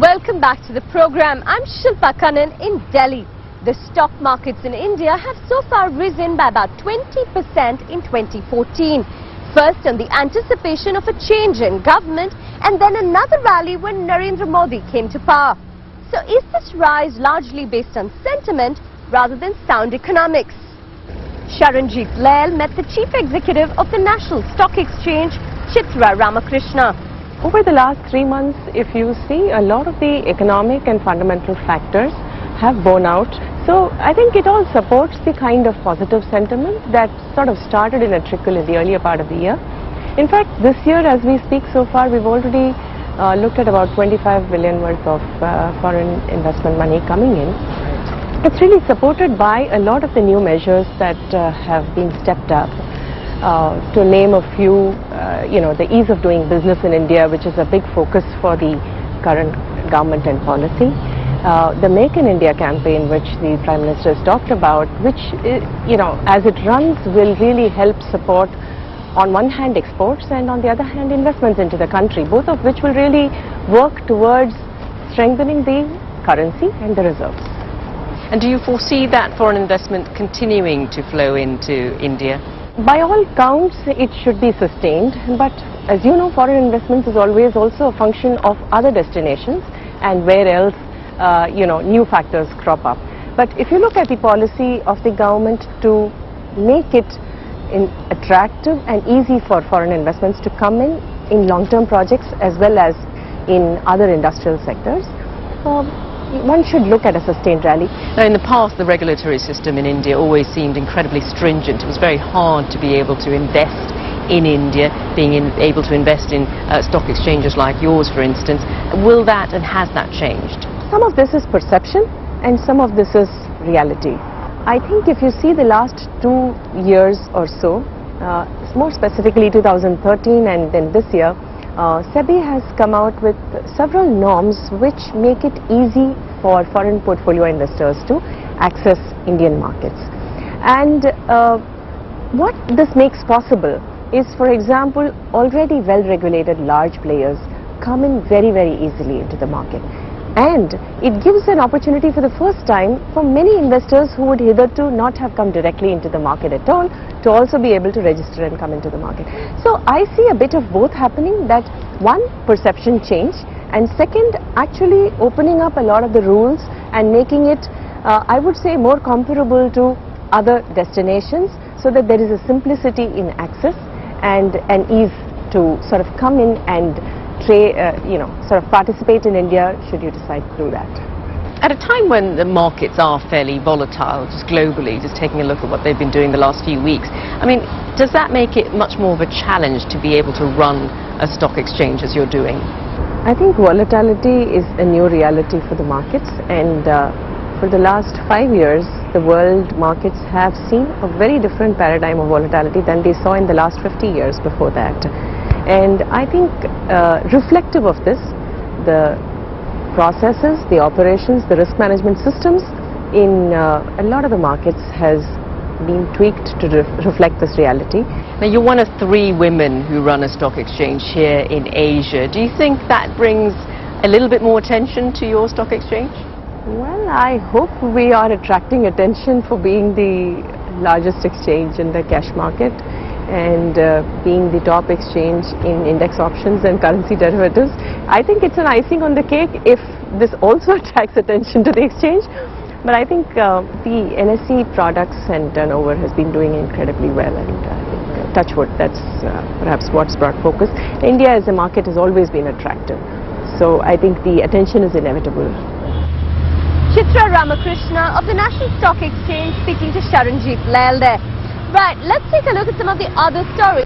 Welcome back to the program. I'm Shilpa Kannan in Delhi. The stock markets in India have so far risen by about 20% in 2014. First on the anticipation of a change in government and then another rally when Narendra Modi came to power. So is this rise largely based on sentiment rather than sound economics? Charanjit Lail met the chief executive of the National Stock Exchange, Chitra Ramkrishna. Over the last 3 months, if you see, a lot of the economic and fundamental factors have borne out. So I think it all supports the kind of positive sentiment that sort of started in a trickle in the earlier part of the year. In fact, this year as we speak so far, we've already looked at about 25 billion worth of foreign investment money coming in. It's really supported by a lot of the new measures that have been stepped up. To name a few, the ease of doing business in India, which is a big focus for the current government and policy. The Make in India campaign, which the Prime Minister has talked about, which, as it runs, will really help support, on one hand, exports and on the other hand, investments into the country, both of which will really work towards strengthening the currency and the reserves. And do you foresee that foreign investment continuing to flow into India? By all counts, it should be sustained, but as you know, foreign investments is always also a function of other destinations and where else, new factors crop up. But if you look at the policy of the government to make it attractive and easy for foreign investments to come in long-term projects as well as in other industrial sectors, one should look at a sustained rally. Now, in the past, the regulatory system in India always seemed incredibly stringent. It was very hard to be able to invest in India, being able to invest in stock exchanges like yours, for instance. Will that and has that changed? Some of this is perception and some of this is reality. I think if you see the last 2 years or so, more specifically 2013 and then this year, SEBI has come out with several norms which make it easy for foreign portfolio investors to access Indian markets. And what this makes possible is, for example, already well-regulated large players come in very, very easily into the market. And it gives an opportunity for the first time for many investors who would hitherto not have come directly into the market at all to also be able to register and come into the market. So I see a bit of both happening, that one, perception change, and second, actually opening up a lot of the rules and making it, I would say, more comparable to other destinations so that there is a simplicity in access and an ease to sort of come in and sort of participate in India should you decide to do that. At a time when the markets are fairly volatile, just globally, just taking a look at what they've been doing the last few weeks, I mean, does that make it much more of a challenge to be able to run a stock exchange as you're doing? I think volatility is a new reality for the markets, and for the last 5 years, the world markets have seen a very different paradigm of volatility than they saw in the last 50 years before that. And I think reflective of this, the processes, the operations, the risk management systems in a lot of the markets has been tweaked to reflect this reality. Now, you're one of 3 women who run a stock exchange here in Asia. Do you think that brings a little bit more attention to your stock exchange? Well, I hope we are attracting attention for being the largest exchange in the cash market and being the top exchange in index options and currency derivatives. I think it's an icing on the cake if this also attracts attention to the exchange. But I think the NSE products and turnover has been doing incredibly well, and I think, touch wood, that's perhaps what's brought focus. India as a market has always been attractive, so I think the attention is inevitable. Chitra Ramkrishna of the National Stock Exchange speaking to Charanjit Lail there. Right, let's take a look at some of the other stories.